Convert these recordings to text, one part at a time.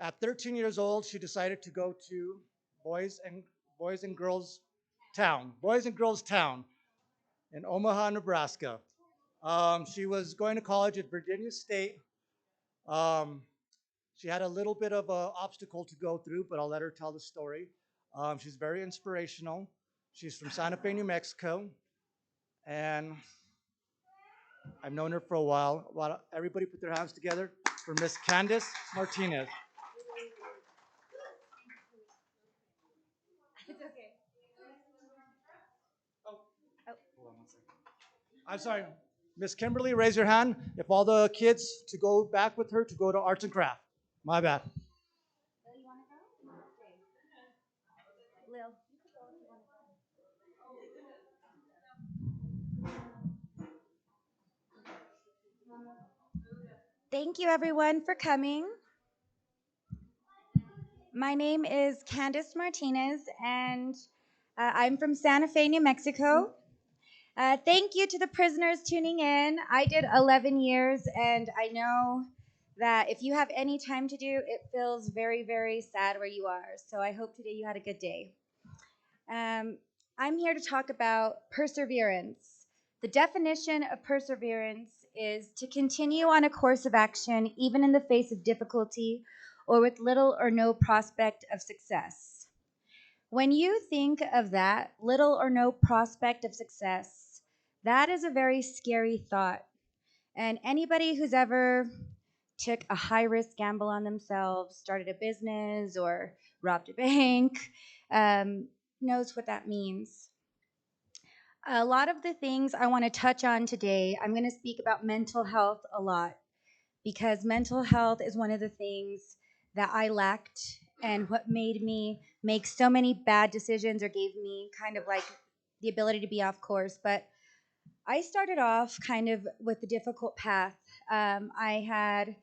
At 13 years old, she decided to go to Boys and Boys and Girls Town, Boys and Girls Town in Omaha, Nebraska. She was going to college at Virginia State. Um, she had a little bit of an obstacle to go through, but I'll let her tell the story. She's very inspirational. She's from Santa Fe, New Mexico, and I've known her for a while. Everybody put their hands together for Miss Candice Martinez. It's okay. Oh, Oh, hold on one second. I'm sorry. Miss Kimberly, raise your hand if all the kids to go back with her to go to arts and craft. My bad. Lil, you want to go? Okay. Lil, you can go if you want to go. Thank you, everyone, for coming. My name is Candice Martinez, and I'm from Santa Fe, New Mexico. Thank you to the prisoners tuning in. I did 11 years, and I know that if you have any time to do, it feels very, very sad where you are. So I hope today you had a good day. Um, I'm here to talk about perseverance. The definition of perseverance is to continue on a course of action even in the face of difficulty or with little or no prospect of success. When you think of that, little or no prospect of success, that is a very scary thought. And anybody who's ever took a high risk gamble on themselves, started a business, or robbed a bank, knows what that means. A lot of the things I want to touch on today, I'm going to speak about mental health a lot because mental health is one of the things that I lacked and what made me make so many bad decisions or gave me kind of like the ability to be off course. But I started off kind of with the difficult path. I had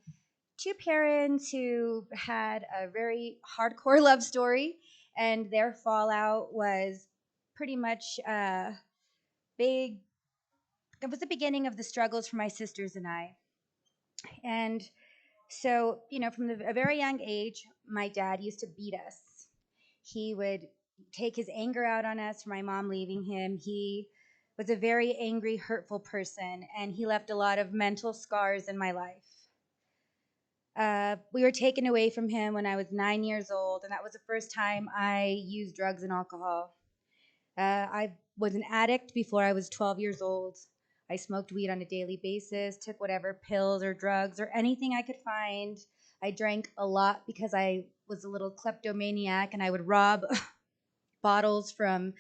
two parents who had a very hardcore love story, and their fallout was pretty much big. It was the beginning of the struggles for my sisters and I. And so, from a very young age, my dad used to beat us. He would take his anger out on us for my mom leaving him. He was a very angry, hurtful person, and he left a lot of mental scars in my life. We were taken away from him when I was 9 years old, and that was the first time I used drugs and alcohol. I was an addict before I was 12 years old. I smoked weed on a daily basis, took whatever pills or drugs or anything I could find. I drank a lot because I was a little kleptomaniac and I would rob bottles from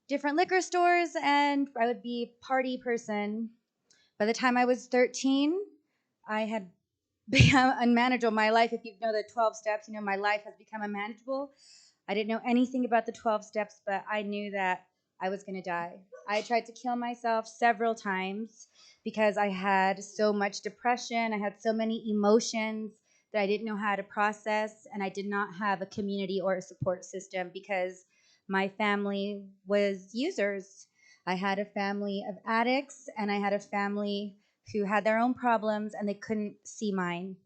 different liquor stores and I would be a party person. By the time I was 13, I had become unmanageable. My life, if you know the 12 steps, my life has become unmanageable. I didn't know anything about the 12 steps, but I knew that I was going to die. I tried to kill myself several times because I had so much depression. I had so many emotions that I didn't know how to process, and I did not have a community or a support system because my family was users. I had a family of addicts, and I had a family who had their own problems, and they couldn't see mine.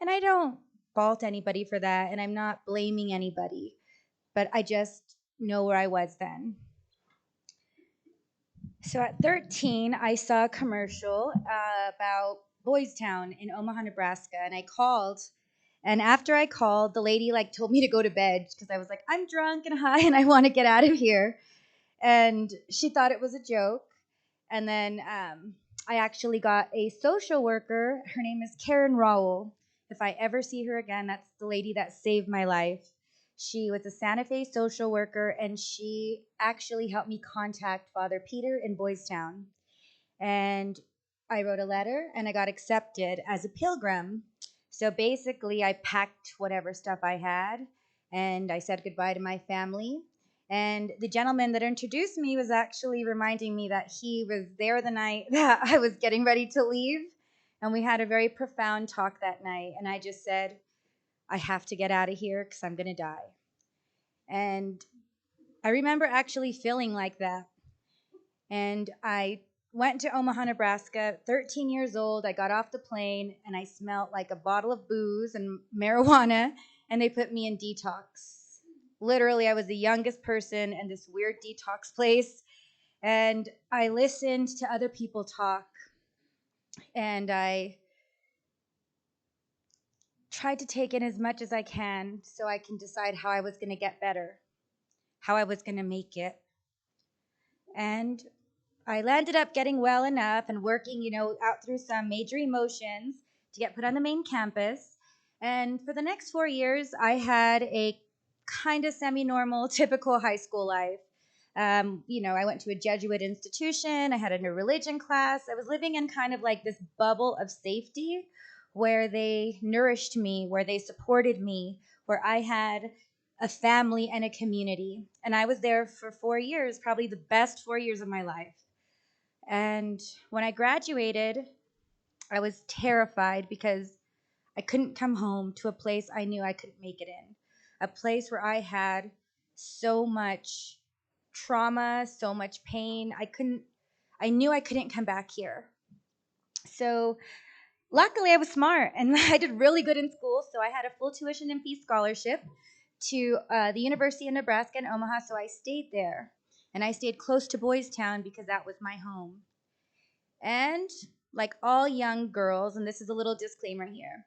And I don't fault anybody for that, and I'm not blaming anybody, but I just know where I was then. So at 13, I saw a commercial about Boys Town in Omaha, Nebraska, and I called. And after I called, the lady told me to go to bed because I was like, I'm drunk and high and I want to get out of here. And she thought it was a joke. And then I actually got a social worker. Her name is Karen Rowell. If I ever see her again, that's the lady that saved my life. She was a Santa Fe social worker, and she actually helped me contact Father Peter in Boys Town. And I wrote a letter, and I got accepted as a pilgrim. So basically, I packed whatever stuff I had, and I said goodbye to my family. And the gentleman that introduced me was actually reminding me that he was there the night that I was getting ready to leave. And we had a very profound talk that night. And I just said, I have to get out of here because I'm going to die. And I remember actually feeling like that. And I went to Omaha, Nebraska, 13 years old. I got off the plane and I smelled like a bottle of booze and marijuana, and they put me in detox. Literally, I was the youngest person in this weird detox place, and I listened to other people talk, and I tried to take in as much as I can so I can decide how I was going to get better, how I was going to make it. And I landed up getting well enough and working, out through some major emotions to get put on the main campus. And for the next 4 years, I had a kind of semi-normal, typical high school life. I went to a Jesuit institution. I had a religion class. I was living in kind of like this bubble of safety where they nourished me, where they supported me, where I had a family and a community. And I was there for 4 years, probably the best 4 years of my life. And when I graduated, I was terrified because I couldn't come home to a place I knew I couldn't make it in, a place where I had so much trauma, so much pain. I knew I couldn't come back here. So luckily I was smart and I did really good in school. So I had a full tuition and fee scholarship to the University of Nebraska in Omaha. So I stayed there, and I stayed close to Boys Town because that was my home. And like all young girls, and this is a little disclaimer here,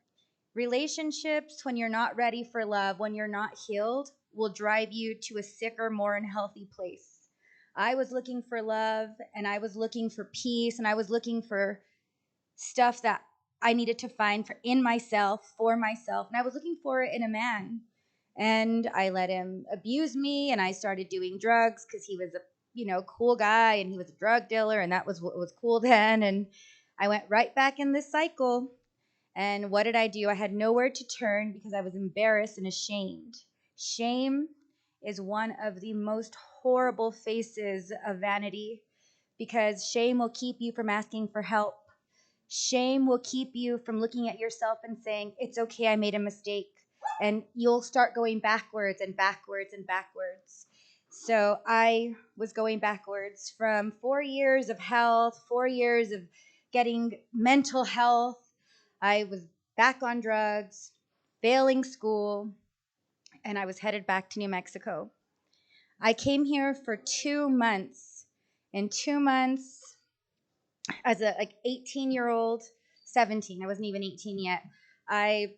relationships, when you're not ready for love, when you're not healed, will drive you to a sicker, more unhealthy place. I was looking for love, and I was looking for peace, and I was looking for stuff that I needed to find in myself, for myself, and I was looking for it in a man. And I let him abuse me, and I started doing drugs because he was a cool guy, and he was a drug dealer, and that was what was cool then. And I went right back in this cycle. And what did I do? I had nowhere to turn because I was embarrassed and ashamed. Shame is one of the most horrible faces of vanity because shame will keep you from asking for help. Shame will keep you from looking at yourself and saying, it's okay, I made a mistake. And you'll start going backwards and backwards and backwards. So I was going backwards from 4 years of health, 4 years of getting mental health. I was back on drugs, failing school, and I was headed back to New Mexico. I came here for 2 months. In 2 months, as a 18-year-old, 17, I wasn't even 18 yet, I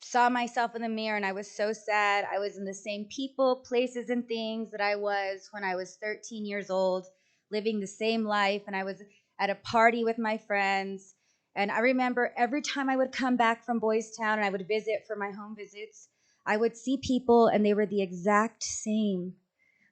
saw myself in the mirror and I was so sad. I was in the same people, places, and things that I was when I was 13 years old, living the same life, and I was at a party with my friends. And I remember every time I would come back from Boys Town and I would visit for my home visits, I would see people and they were the exact same.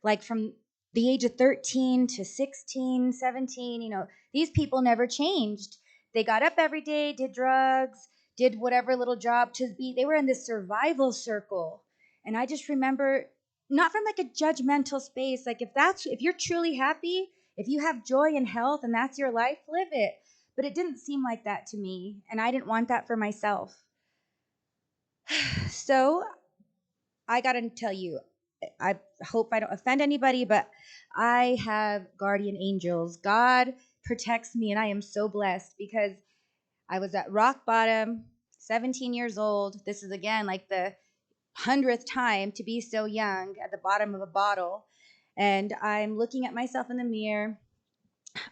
Like from the age of 13 to 16, 17, these people never changed. They got up every day, did drugs, did whatever little job to be. They were in this survival circle. And I just remember, not from like a judgmental space, like if you're truly happy, if you have joy and health and that's your life, live it. But it didn't seem like that to me, and I didn't want that for myself. So I got to tell you, I hope I don't offend anybody, but I have guardian angels. God protects me, and I am so blessed because I was at rock bottom, 17 years old. This is, again, like the 100th time to be so young at the bottom of a bottle. And I'm looking at myself in the mirror.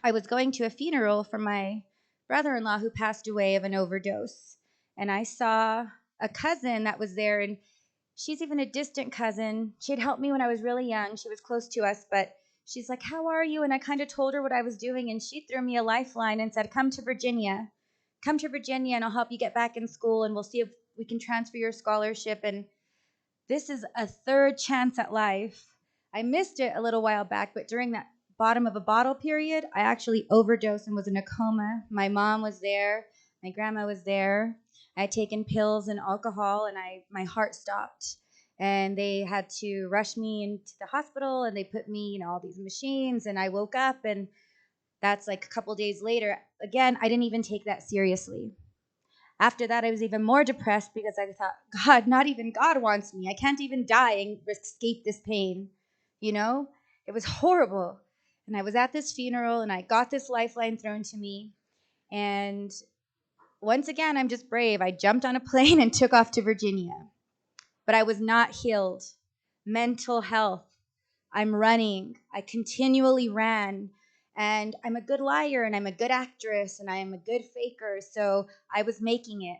I was going to a funeral for my brother-in-law who passed away of an overdose. And I saw a cousin that was there, and she's even a distant cousin. She had helped me when I was really young. She was close to us, but she's like, how are you? And I kind of told her what I was doing, and she threw me a lifeline and said, come to Virginia. Come to Virginia, and I'll help you get back in school, and we'll see if we can transfer your scholarship. And this is a third chance at life. I missed it a little while back, but during that bottom of a bottle period, I actually overdosed and was in a coma. My mom was there. My grandma was there. I had taken pills and alcohol, and my heart stopped. And they had to rush me into the hospital, and they put me, all these machines, and I woke up, and that's like a couple days later. Again, I didn't even take that seriously. After that, I was even more depressed because I thought, God, not even God wants me. I can't even die and escape this pain. It was horrible. And I was at this funeral and I got this lifeline thrown to me. And once again, I'm just brave. I jumped on a plane and took off to Virginia. But I was not healed. Mental health. I'm running. I continually ran. And I'm a good liar and I'm a good actress and I am a good faker. So I was making it.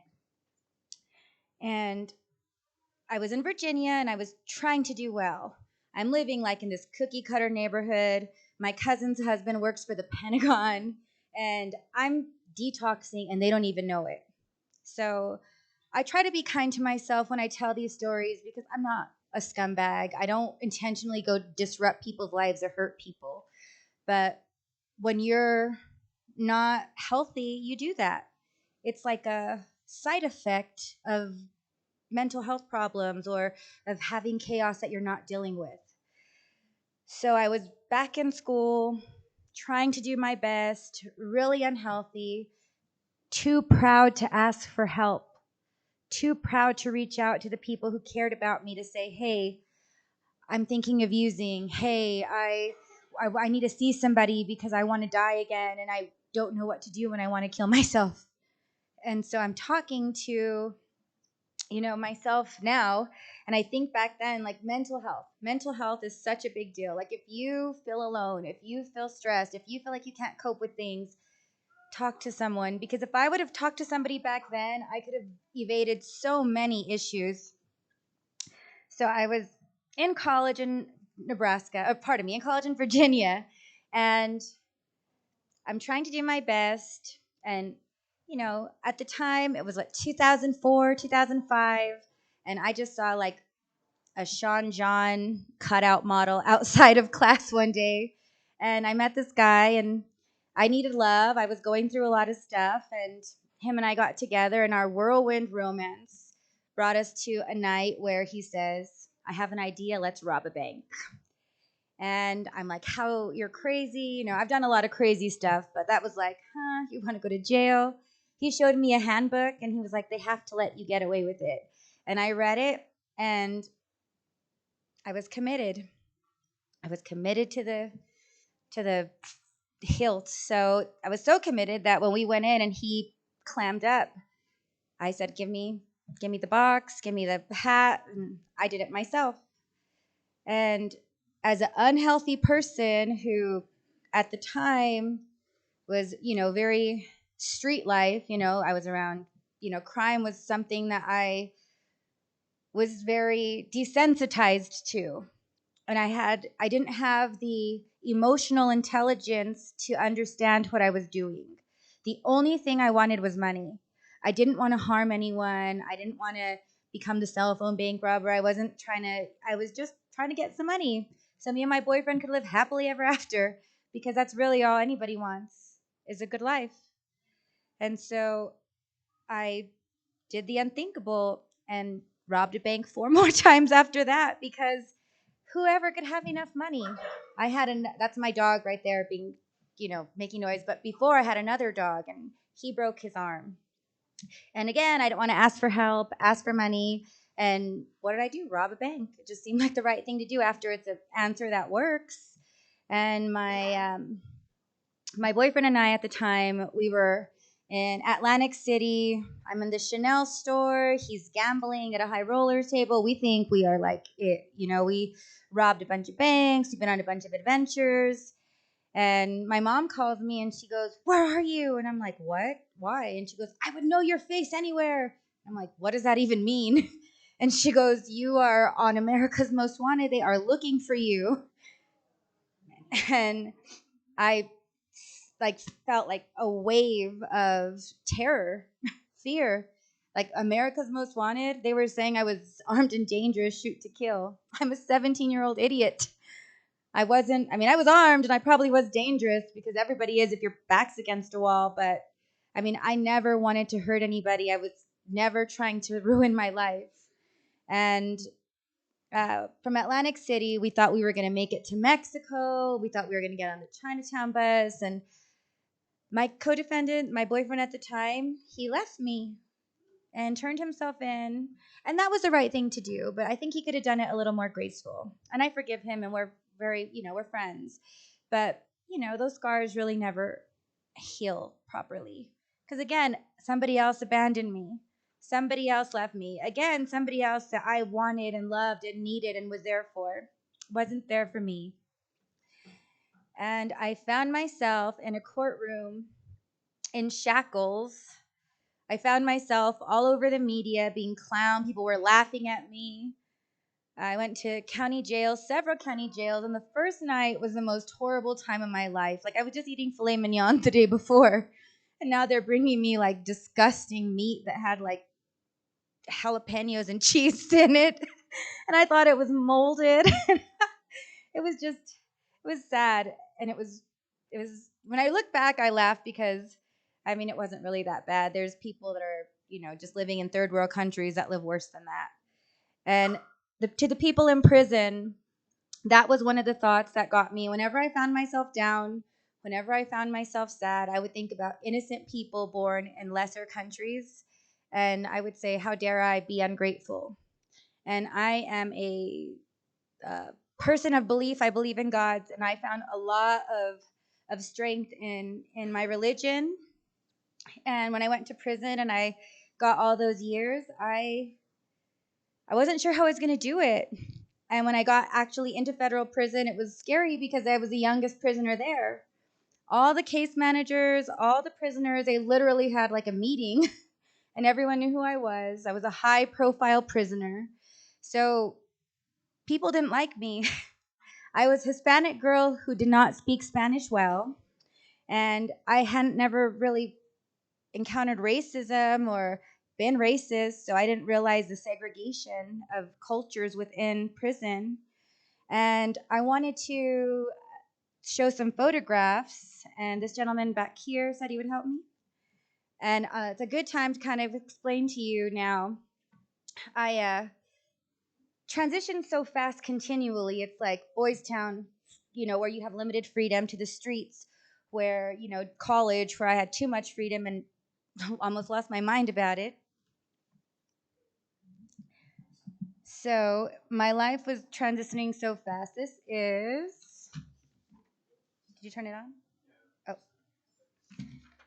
And I was in Virginia and I was trying to do well. I'm living like in this cookie cutter neighborhood. My cousin's husband works for the Pentagon and I'm detoxing and they don't even know it. So I try to be kind to myself when I tell these stories because I'm not a scumbag. I don't intentionally go disrupt people's lives or hurt people. But when you're not healthy, you do that. It's like a side effect of mental health problems or of having chaos that you're not dealing with. So I was back in school, trying to do my best, really unhealthy, too proud to ask for help, too proud to reach out to the people who cared about me to say, hey, I'm thinking of using, hey, I need to see somebody because I want to die again and I don't know what to do when I want to kill myself. And so I'm talking to myself now, and I think back then, like mental health is such a big deal. Like if you feel alone, if you feel stressed, if you feel like you can't cope with things, talk to someone, because if I would have talked to somebody back then, I could have evaded so many issues. So I was in college in in college in Virginia, and I'm trying to do my best. And, at the time, it was like 2004, 2005. And I just saw like a Sean John cutout model outside of class one day. And I met this guy, and I needed love. I was going through a lot of stuff. And him and I got together, and our whirlwind romance brought us to a night where he says, I have an idea. Let's rob a bank. And I'm like, how you're crazy. I've done a lot of crazy stuff, but that was like, you want to go to jail? He showed me a handbook and he was like, they have to let you get away with it. And I read it and I was committed. I was committed to the hilt. So I was so committed that when we went in and he clammed up, I said, give me the box, give me the hat. And I did it myself. And as an unhealthy person who at the time was, very street life, I was around, crime was something that I was very desensitized to. And I didn't have the emotional intelligence to understand what I was doing. The only thing I wanted was money. I didn't want to harm anyone. I didn't want to become the cell phone bank robber. I was just trying to get some money so me and my boyfriend could live happily ever after, because that's really all anybody wants is a good life. And so I did the unthinkable and robbed a bank 4 more times after that, because whoever could have enough money. That's my dog right there being, making noise. But before I had another dog and he broke his arm. And again, I didn't want to ask for help, ask for money. And what did I do? Rob a bank. It just seemed like the right thing to do after it's an answer that works. And my boyfriend and I at the time, we were in Atlantic City. I'm in the Chanel store. He's gambling at a high roller table. We think we are like it. We robbed a bunch of banks. We've been on a bunch of adventures. And my mom calls me and she goes, where are you? And I'm like, what? Why? And she goes, I would know your face anywhere. I'm like, what does that even mean? And she goes, you are on America's Most Wanted. They are looking for you. And I felt like a wave of terror, fear. Like America's Most Wanted, they were saying I was armed and dangerous, shoot to kill. I'm a 17-year-old idiot. I was armed and I probably was dangerous, because everybody is if your back's against a wall. But I never wanted to hurt anybody. I was never trying to ruin my life. And from Atlantic City, we thought we were going to make it to Mexico. We thought we were going to get on the Chinatown bus. And my co-defendant, my boyfriend at the time, he left me and turned himself in. And that was the right thing to do. But I think he could have done it a little more graceful. And I forgive him, and we're very, we're friends. But those scars really never heal properly. Because again, somebody else abandoned me. Somebody else left me. Again, somebody else that I wanted and loved and needed and was there for wasn't there for me. And I found myself in a courtroom in shackles. I found myself all over the media being clowned. People were laughing at me. I went to county jails, several county jails, and the first night was the most horrible time of my life. Like, I was just eating filet mignon the day before, and now they're bringing me like disgusting meat that had like jalapenos and cheese in it, and I thought it was molded. It was sad, and it was. When I look back, I laugh because, I mean, it wasn't really that bad. There's people that are, just living in third world countries that live worse than that, and to the people in prison, that was one of the thoughts that got me. Whenever I found myself down, whenever I found myself sad, I would think about innocent people born in lesser countries, and I would say, how dare I be ungrateful? And I am a person of belief. I believe in God, and I found a lot of strength in my religion. And when I went to prison and I got all those years, I wasn't sure how I was going to do it. And when I got actually into federal prison, it was scary because I was the youngest prisoner there. All the case managers, all the prisoners, they literally had like a meeting and everyone knew who I was. I was a high profile prisoner. So people didn't like me. I was a Hispanic girl who did not speak Spanish well. And I hadn't never really encountered racism or been racist, so I didn't realize the segregation of cultures within prison. And I wanted to show some photographs, and this gentleman back here said he would help me. And it's a good time to kind of explain to you now. I transitioned so fast continually. It's like Boys Town, where you have limited freedom, to the streets, where, college, where I had too much freedom and almost lost my mind about it. So my life was transitioning so fast. This is. Did you turn it on? Oh,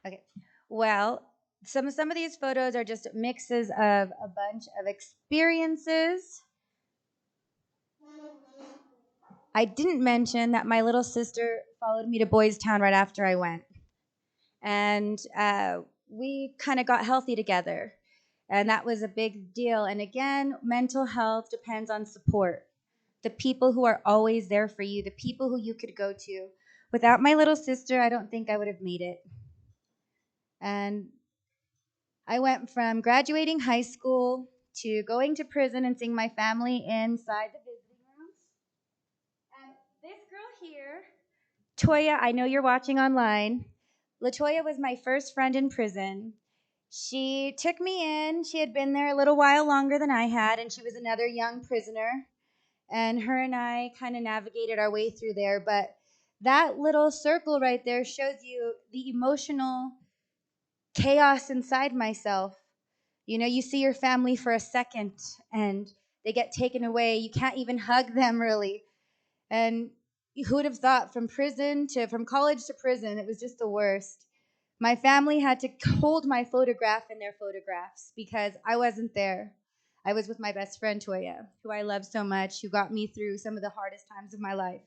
okay. Well, some of these photos are just mixes of a bunch of experiences. I didn't mention that my little sister followed me to Boys Town right after I went, and we kind of got healthy together, and that was a big deal. And again, mental health depends on support. The people who are always there for you, the people who you could go to. Without my little sister, I don't think I would have made it. And I went from graduating high school to going to prison and seeing my family inside the visiting rooms. And this girl here, Toya, I know you're watching online. LaToya was my first friend in prison. She took me in. She had been there a little while longer than I had, and she was another young prisoner. And her and I kind of navigated our way through there. But that little circle right there shows you the emotional chaos inside myself. You see your family for a second and they get taken away. You can't even hug them really. And who would have thought, from college to prison, it was just the worst. My family had to hold my photograph in their photographs because I wasn't there. I was with my best friend, Toya, who I love so much, who got me through some of the hardest times of my life.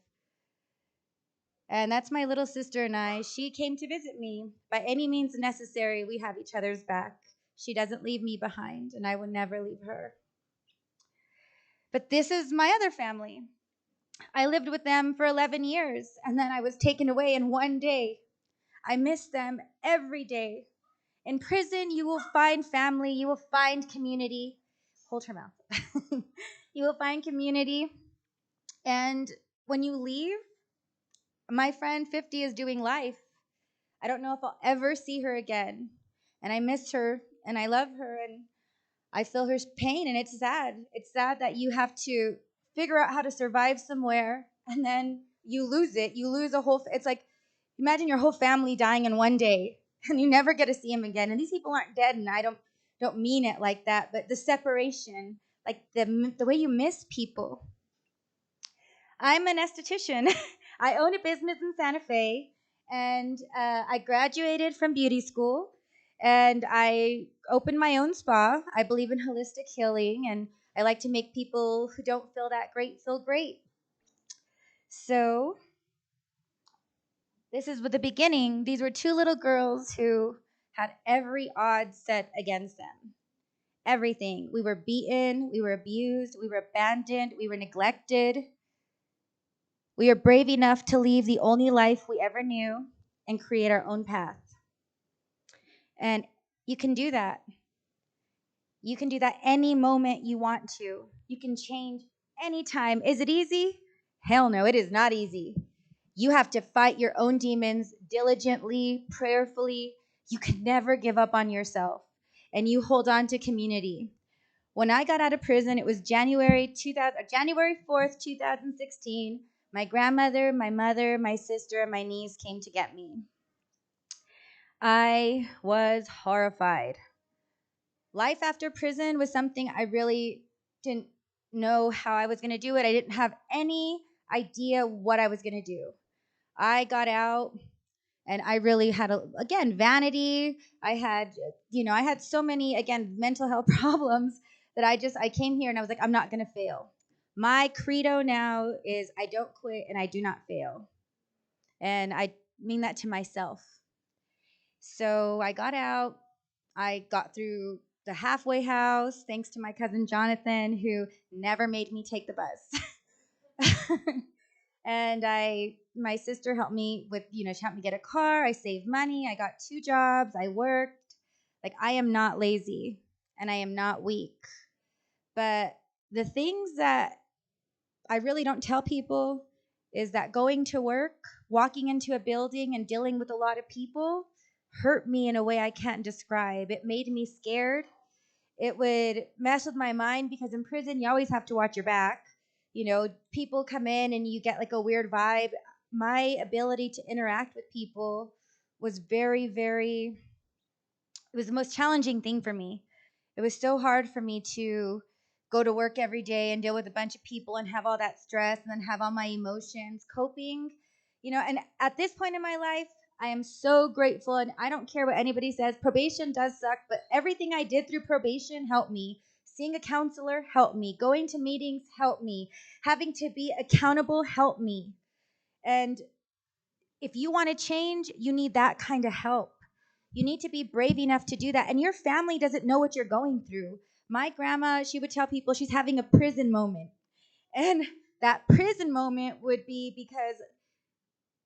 And that's my little sister and I. She came to visit me. By any means necessary, we have each other's back. She doesn't leave me behind, and I will never leave her. But this is my other family. I lived with them for 11 years, and then I was taken away in one day. I miss them every day. In prison, you will find family, you will find community. Hold her mouth. You will find community. And when you leave, my friend 50 is doing life. I don't know if I'll ever see her again. And I miss her, and I love her, and I feel her pain, and it's sad. It's sad that you have to figure out how to survive somewhere, and then you lose it. You lose it's like, imagine your whole family dying in one day, and you never get to see them again. And these people aren't dead, and I don't mean it like that, but the separation, like the way you miss people. I'm an esthetician. I own a business in Santa Fe, and I graduated from beauty school, and I opened my own spa. I believe in holistic healing, and I like to make people who don't feel that great feel great. So this is the beginning. These were two little girls who had every odd set against them. Everything. We were beaten, we were abused, we were abandoned, we were neglected. We are brave enough to leave the only life we ever knew and create our own path. And you can do that. You can do that any moment you want to. You can change anytime. Is it easy? Hell no, it is not easy. You have to fight your own demons diligently, prayerfully. You can never give up on yourself. And you hold on to community. When I got out of prison, it was January 4th, 2016. My grandmother, my mother, my sister, and my niece came to get me. I was horrified. Life after prison was something I really didn't know how I was going to do it. I didn't have any idea what I was going to do. I got out and I really had, again, vanity. I had so many, again, mental health problems that I came here and I was like, I'm not going to fail. My credo now is I don't quit and I do not fail. And I mean that to myself. So I got out. I got through the halfway house thanks to my cousin Jonathan, who never made me take the bus. And my sister helped me with, she helped me get a car. I saved money. I got 2 jobs. I worked. Like, I am not lazy and I am not weak. But the things that I really don't tell people is that going to work, walking into a building and dealing with a lot of people hurt me in a way I can't describe. It made me scared. It would mess with my mind because in prison you always have to watch your back. People come in and you get like a weird vibe. My ability to interact with people was very, very, it was the most challenging thing for me. It was so hard for me to go to work every day and deal with a bunch of people and have all that stress and then have all my emotions coping. And at this point in my life, I am so grateful, and I don't care what anybody says. Probation does suck, but everything I did through probation helped me. Seeing a counselor helped me. Going to meetings helped me. Having to be accountable helped me. And if you want to change, you need that kind of help. You need to be brave enough to do that. And your family doesn't know what you're going through. My grandma, she would tell people she's having a prison moment. And that prison moment would be because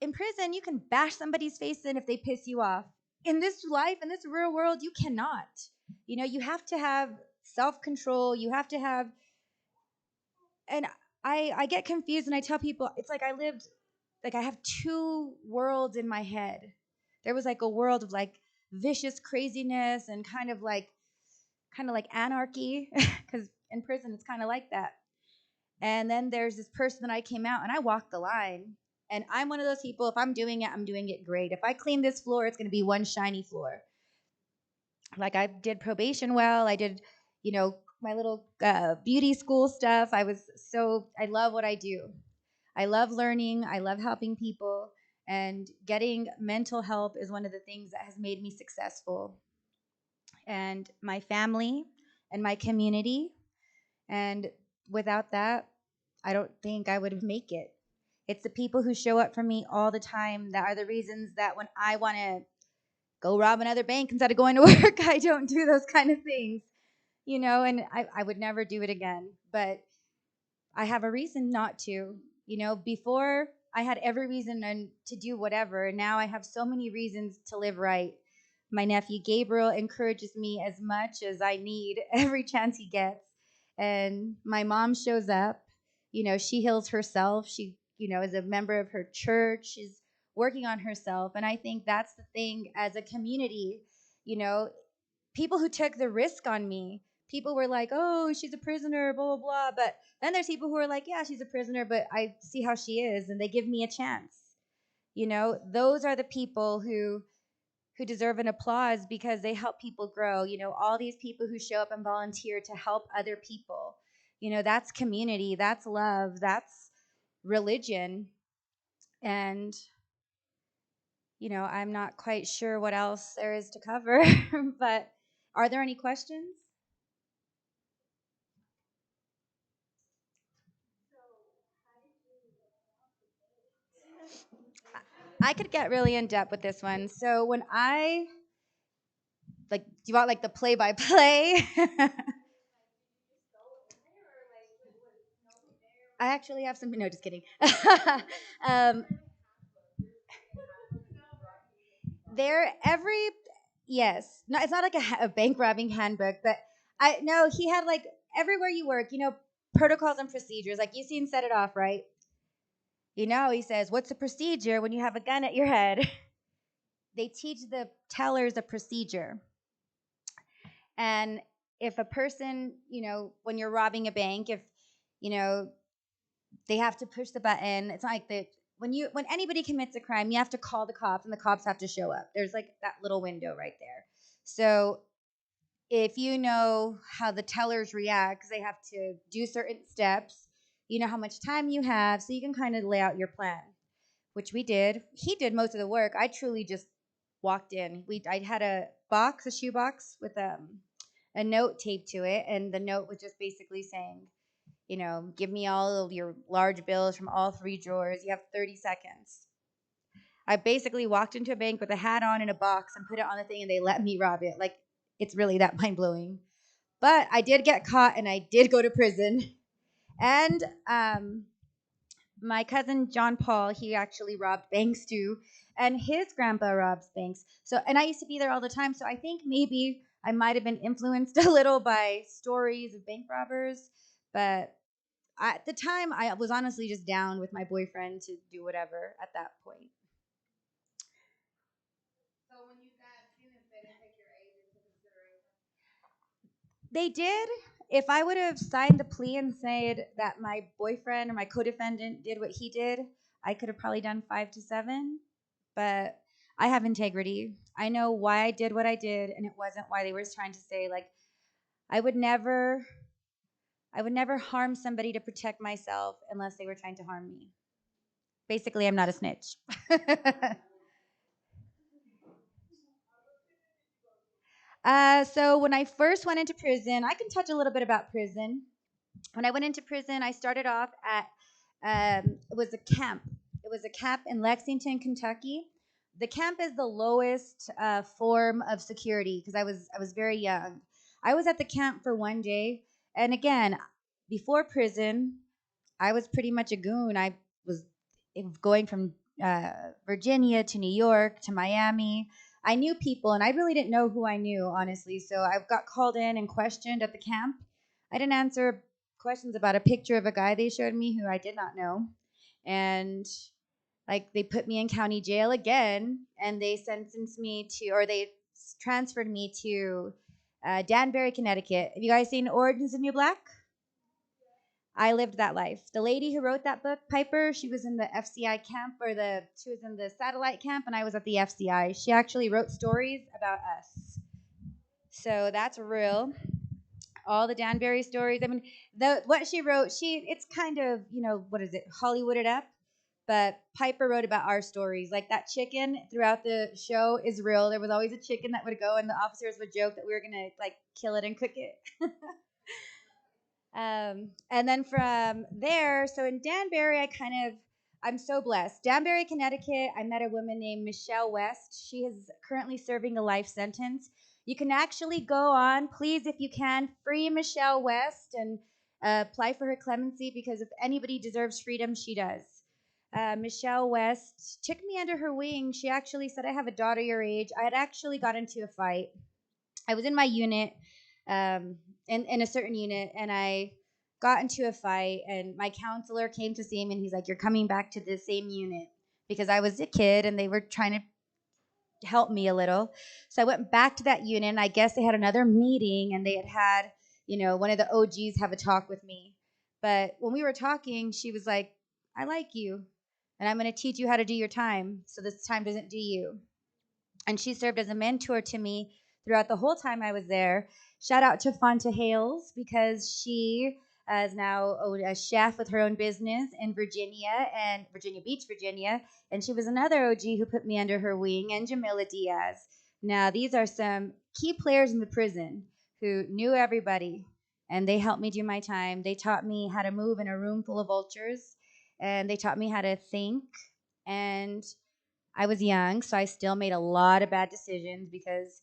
in prison, you can bash somebody's face in if they piss you off. In this life, in this real world, you cannot. You have to have self-control. You have to have, and I get confused and I tell people, it's like I have 2 worlds in my head. There was like a world of like vicious craziness and kind of like anarchy, because in prison it's kind of like that. And then there's this person that I came out and I walked the line. And I'm one of those people, if I'm doing it great. If I clean this floor, it's going to be one shiny floor. Like, I did probation well. I did, my little beauty school stuff. I love what I do. I love learning. I love helping people. And getting mental help is one of the things that has made me successful. And my family and my community. And without that, I don't think I would make it. It's the people who show up for me all the time that are the reasons that when I want to go rob another bank instead of going to work, I don't do those kind of things, and I would never do it again. But I have a reason not to. Before I had every reason to do whatever, and now I have so many reasons to live right. My nephew Gabriel encourages me as much as I need every chance he gets. And my mom shows up. She heals herself. She, is a member of her church. She's working on herself. And I think that's the thing as a community, people who took the risk on me. People were like, oh, she's a prisoner, blah, blah, blah. But then there's people who are like, yeah, she's a prisoner, but I see how she is, and they give me a chance. Those are the people who deserve an applause because they help people grow. All these people who show up and volunteer to help other people. That's community, that's love, that's religion. And, I'm not quite sure what else there is to cover, but are there any questions? I could get really in depth with this one. So when do you want like the play by play? I actually have some, no, just kidding. um, there, every, yes, no, it's not like a bank robbing handbook, but I no, he had like everywhere you work, protocols and procedures. Like you seen Set It Off, right? He says, what's the procedure when you have a gun at your head? They teach the tellers a procedure. And if a person, when you're robbing a bank, if, you know, they have to push the button, it's not like that. When anybody commits a crime, you have to call the cops and the cops have to show up. There's like that little window right there. So if you know how the tellers react, because they have to do certain steps, you know how much time you have, so you can kind of lay out your plan, which we did. He did most of the work. I truly just walked in. I had a shoebox with a note taped to it, and the note was just basically saying, give me all of your large bills from all three drawers. You have 30 seconds. I basically walked into a bank with a hat on and a box and put it on the thing, and they let me rob it. Like, it's really that mind blowing. But I did get caught, and I did go to prison. And my cousin John Paul, he actually robbed banks too, and his grandpa robs banks. So, and I used to be there all the time. So I think maybe I might have been influenced a little by stories of bank robbers, but at the time, I was honestly just down with my boyfriend to do whatever at that point. They did. If I would have signed the plea and said that my boyfriend or my co-defendant did what he did, I could have probably done 5 to 7. But I have integrity. I know why I did what I did, and it wasn't why they were trying to say like I would never, I would never harm somebody to protect myself unless they were trying to harm me. Basically, I'm not a snitch. So when I first went into prison, I can touch a little bit about prison. When I went into prison, I started off at it was a camp. It was a camp in Lexington, Kentucky. The camp is the lowest form of security because I was very young. I was at the camp for one day, and again, before prison, I was pretty much a goon. I was going from Virginia to New York to Miami. I knew people, and I really didn't know who I knew, honestly. So I got called in and questioned at the camp. I didn't answer questions about a picture of a guy they showed me who I did not know. And like they put me in county jail again, and they sentenced me to, or they transferred me to Danbury, Connecticut. Have you guys seen Orange Is the New Black? I lived that life. The lady who wrote that book, Piper, she was in the FCI camp, or she was in the satellite camp, and I was at the FCI. She actually wrote stories about us. So that's real. All the Danbury stories. I mean, what she wrote, it's kind of, what is it, Hollywooded up. But Piper wrote about our stories. Like that chicken throughout the show is real. There was always a chicken that would go, and the officers would joke that we were gonna like kill it and cook it. And then from there, so in Danbury, I'm so blessed. Danbury, Connecticut, I met a woman named Michelle West. She is currently serving a life sentence. You can actually go on, please, if you can, free Michelle West and apply for her clemency, because if anybody deserves freedom, she does. Michelle West took me under her wing. She actually said, I have a daughter your age. I had actually got into a fight. I was in my unit, in a certain unit, and I got into a fight, and my counselor came to see me, and he's like, you're coming back to the same unit, because I was a kid, and they were trying to help me a little. So I went back to that unit, and I guess they had another meeting, and they had one of the OGs have a talk with me. But when we were talking, she was like, I like you, and I'm going to teach you how to do your time, so this time doesn't do you. And she served as a mentor to me throughout the whole time I was there. Shout out to Fonta Hales, because she is now a chef with her own business in Virginia and Virginia Beach, Virginia. And she was another OG who put me under her wing, and Jamila Diaz. Now, these are some key players in the prison who knew everybody, and they helped me do my time. They taught me how to move in a room full of vultures, and they taught me how to think. And I was young, so I still made a lot of bad decisions because,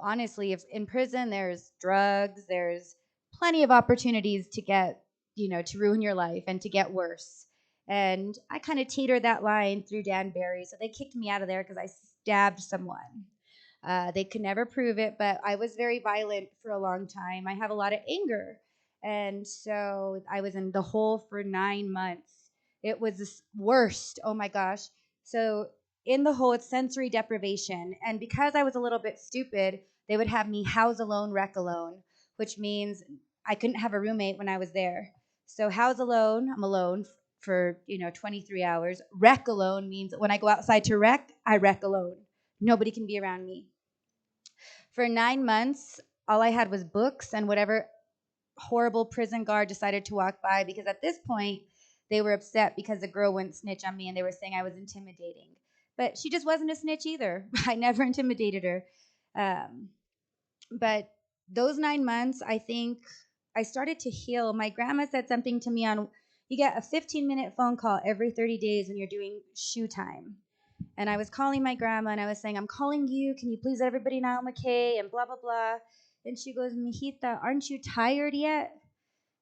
honestly, if in prison there's drugs, there's plenty of opportunities to get, to ruin your life and to get worse. And I kind of teetered that line through Danbury, so they kicked me out of there because I stabbed someone. They could never prove it, but I was very violent for a long time. I have a lot of anger. And so I was in the hole for 9 months. It was the worst. Oh my gosh. So in the hole, it's sensory deprivation. And because I was a little bit stupid, they would have me house alone, wreck alone, which means I couldn't have a roommate when I was there. So house alone, I'm alone for 23 hours. Wreck alone means when I go outside to wreck, I wreck alone. Nobody can be around me. For 9 months, all I had was books and whatever horrible prison guard decided to walk by, because at this point, they were upset because the girl wouldn't snitch on me and they were saying I was intimidating. But she just wasn't a snitch either. I never intimidated her. But those 9 months, I think I started to heal. My grandma said something to me on, you get a 15-minute phone call every 30 days when you're doing shoe time. And I was calling my grandma and I was saying, I'm calling you. Can you please let everybody know I'm okay? And blah, blah, blah. And she goes, Mijita, aren't you tired yet?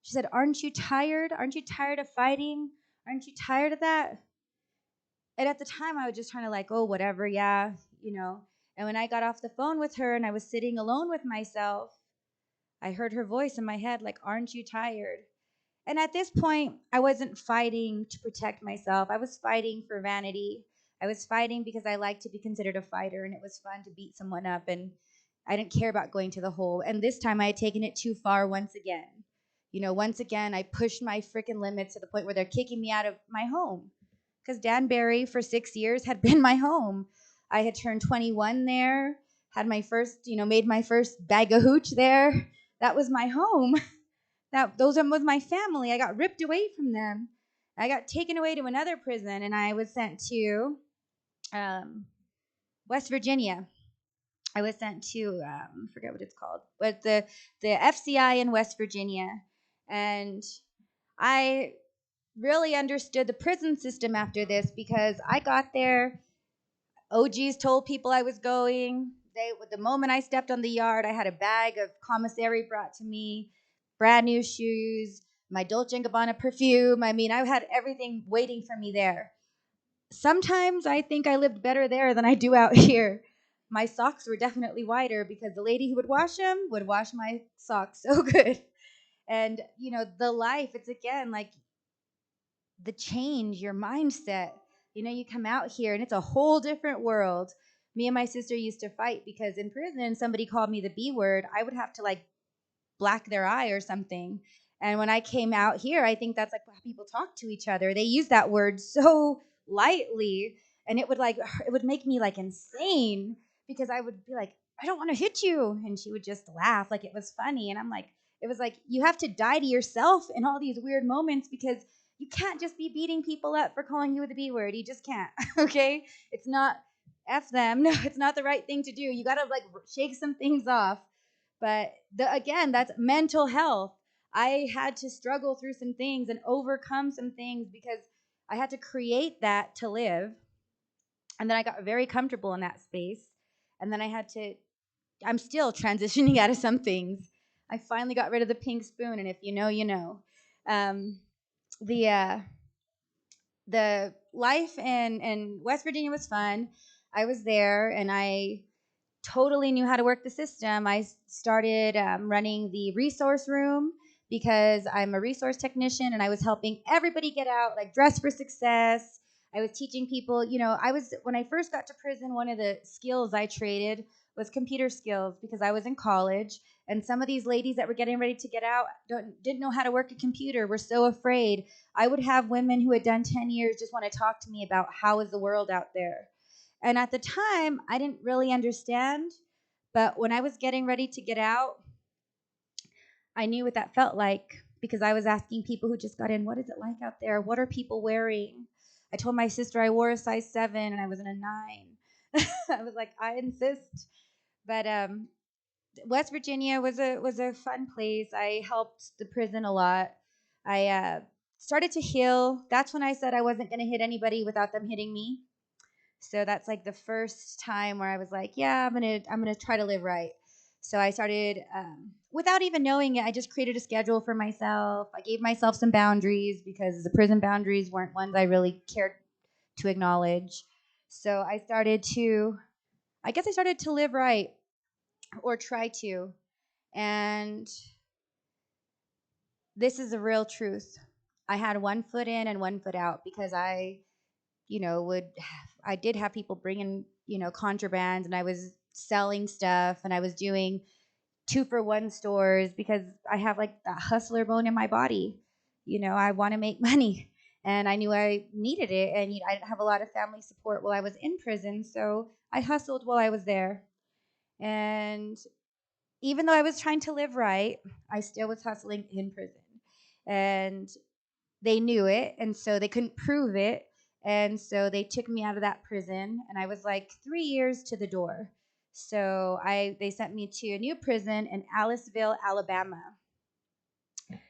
She said, aren't you tired? Aren't you tired of fighting? Aren't you tired of that? And at the time, I was just trying to like, oh, whatever, yeah, And when I got off the phone with her and I was sitting alone with myself, I heard her voice in my head, like, aren't you tired? And at this point, I wasn't fighting to protect myself. I was fighting for vanity. I was fighting because I like to be considered a fighter, and it was fun to beat someone up, and I didn't care about going to the hole. And this time I had taken it too far once again. Once again, I pushed my freaking limits to the point where they're kicking me out of my home. Because Danbury for 6 years had been my home. I had turned 21 there, had my first, made my first bag of hooch there. That was my home. Those was my family. I got ripped away from them. I got taken away to another prison, and I was sent to West Virginia. I was sent to I forget what it's called, but the FCI in West Virginia, and I really understood the prison system after this because I got there. OGs told people I was going. The moment I stepped on the yard, I had a bag of commissary brought to me, brand new shoes, my Dolce & Gabbana perfume. I mean, I had everything waiting for me there. Sometimes I think I lived better there than I do out here. My socks were definitely whiter because the lady who would wash them would wash my socks so good. And, the life, it's again like the change, your mindset. You come out here and it's a whole different world. Me and my sister used to fight because in prison, somebody called me the B word. I would have to like black their eye or something. And when I came out here, I think that's like how people talk to each other. They use that word so lightly, and it would make me like insane because I would be like, I don't want to hit you, and she would just laugh like it was funny, and I'm like, it was like you have to die to yourself in all these weird moments because you can't just be beating people up for calling you the B word. You just can't. Okay, it's not F them. No, it's not the right thing to do. You got to like shake some things off. But again, that's mental health. I had to struggle through some things and overcome some things because I had to create that to live. And then I got very comfortable in that space. And then I'm still transitioning out of some things. I finally got rid of the pink spoon, and if you know, you know. Um, the the life in West Virginia was fun. I was there, and I totally knew how to work the system. I started running the resource room because I'm a resource technician, and I was helping everybody get out, like Dress for Success. I was teaching people, when I first got to prison, one of the skills I traded was computer skills because I was in college, and some of these ladies that were getting ready to get out didn't know how to work a computer, were so afraid. I would have women who had done 10 years just want to talk to me about how is the world out there. And at the time, I didn't really understand. But when I was getting ready to get out, I knew what that felt like. because I was asking people who just got in, what is it like out there? What are people wearing? I told my sister I wore a size 7 and I was in a 9. I was like, I insist. But West Virginia was a fun place. I helped the prison a lot. I started to heal. That's when I said I wasn't going to hit anybody without them hitting me. So that's like the first time where I was like, yeah, I'm gonna try to live right. So I started without even knowing it. I just created a schedule for myself. I gave myself some boundaries because the prison boundaries weren't ones I really cared to acknowledge. So I guess I started to live right, or try to. And this is the real truth. I had one foot in and one foot out because I did have people bringing, contraband, and I was selling stuff, and I was doing 2-for-1 stores because I have like that hustler bone in my body. I want to make money, and I knew I needed it, and I didn't have a lot of family support while I was in prison, so I hustled while I was there. And even though I was trying to live right, I still was hustling in prison. And they knew it, and so they couldn't prove it. And so they took me out of that prison, and I was like 3 years to the door. So they sent me to a new prison in Aliceville, Alabama.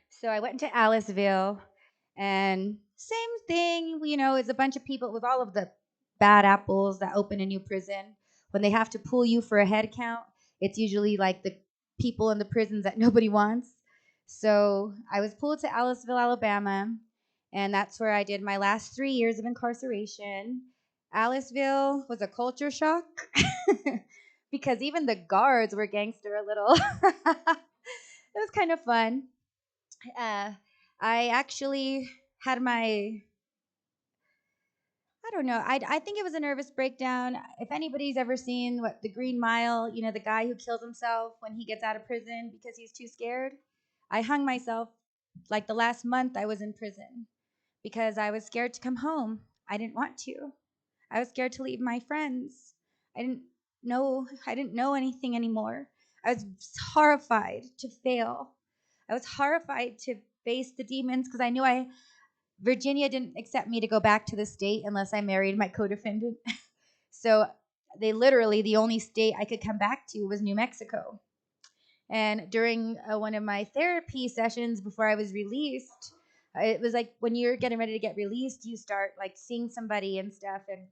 So I went into Aliceville, and same thing, it's a bunch of people with all of the bad apples that open a new prison. When they have to pull you for a head count, it's usually like the people in the prisons that nobody wants. So I was pulled to Aliceville, Alabama, and that's where I did my last 3 years of incarceration. Aliceville was a culture shock because even the guards were gangster a little. It was kind of fun. uh, I actually had I don't know, I think it was a nervous breakdown. If anybody's ever seen the Green Mile, the guy who kills himself when he gets out of prison because he's too scared. I hung myself like the last month I was in prison because I was scared to come home. I didn't want to. I was scared to leave my friends. I didn't know anything anymore. I was horrified to fail. I was horrified to face the demons because I knew Virginia didn't accept me to go back to the state unless I married my co-defendant. So the only state I could come back to was New Mexico. And during one of my therapy sessions before I was released, it was like when you're getting ready to get released, you start like seeing somebody and stuff. And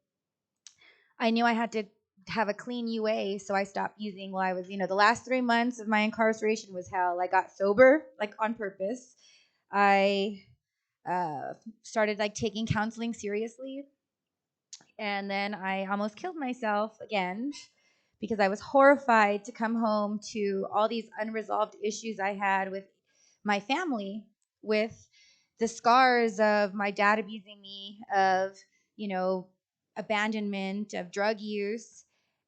I knew I had to have a clean UA, so I stopped using while I was, the last 3 months of my incarceration was hell. I got sober, like on purpose. I started like taking counseling seriously, and then I almost killed myself again because I was horrified to come home to all these unresolved issues I had with my family, with the scars of my dad abusing me, of, abandonment, of drug use.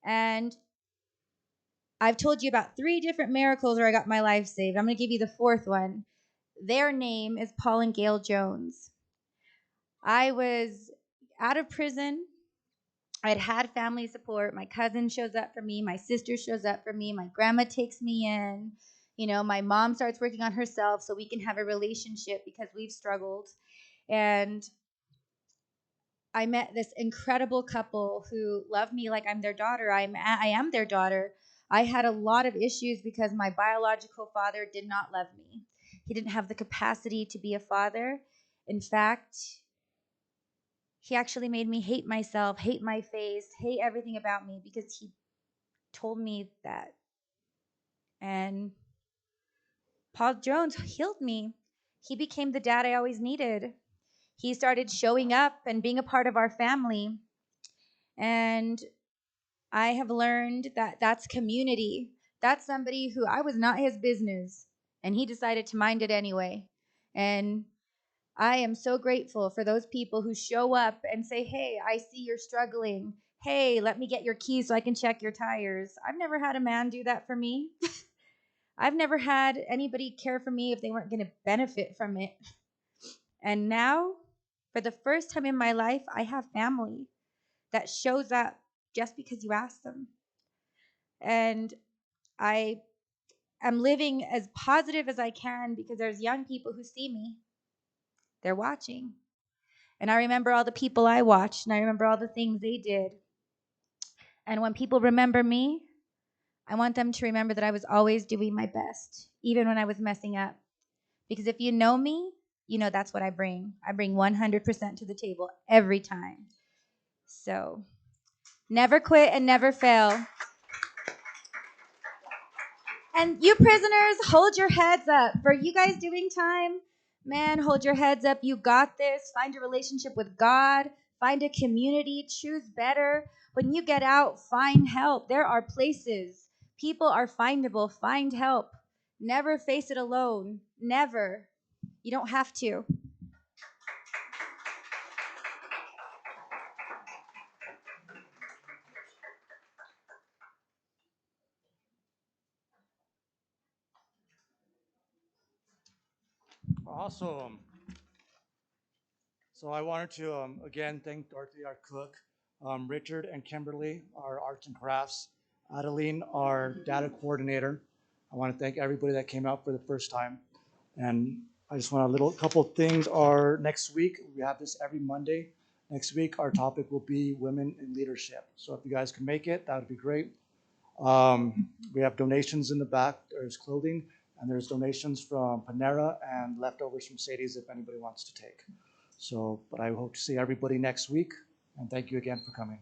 And I've told you about 3 different miracles where I got my life saved. I'm going to give you the 4th one. Their name is Paul and Gail Jones. I was out of prison. I'd had family support. My cousin shows up for me. My sister shows up for me. My grandma takes me in. My mom starts working on herself so we can have a relationship because we've struggled. And I met this incredible couple who love me like I'm their daughter. I am their daughter. I had a lot of issues because my biological father did not love me. He didn't have the capacity to be a father. In fact, he actually made me hate myself, hate my face, hate everything about me because he told me that. And Paul Jones healed me. He became the dad I always needed. He started showing up and being a part of our family. And I have learned that that's community. That's somebody who I was not his business, and he decided to mind it anyway. And I am so grateful for those people who show up and say, hey, I see you're struggling. Hey, let me get your keys so I can check your tires. I've never had a man do that for me. I've never had anybody care for me if they weren't going to benefit from it. And now, for the first time in my life, I have family that shows up just because you ask them. And I am living as positive as I can because there's young people who see me. They're watching. And I remember all the people I watched, and I remember all the things they did. And when people remember me, I want them to remember that I was always doing my best, even when I was messing up. Because if you know me, you know that's what I bring. I bring 100% to the table every time. So never quit and never fail. And you prisoners, hold your heads up. For you guys doing time, man, hold your heads up. You got this. Find a relationship with God. Find a community. Choose better. When you get out, find help. There are places. People are findable. Find help. Never face it alone. Never. You don't have to. Awesome. So I wanted to again thank Dorothy, our cook, Richard and Kimberly, our arts and crafts, Adeline, our data coordinator. I want to thank everybody that came out for the first time. And I just want a little couple things. Are next week we have this every Monday. Next week our topic will be women in leadership. So if you guys can make it, that would be great. We have donations in the back. There's clothing and there's donations from Panera and leftovers from Sadie's if anybody wants to take. So, but I hope to see everybody next week, and thank you again for coming.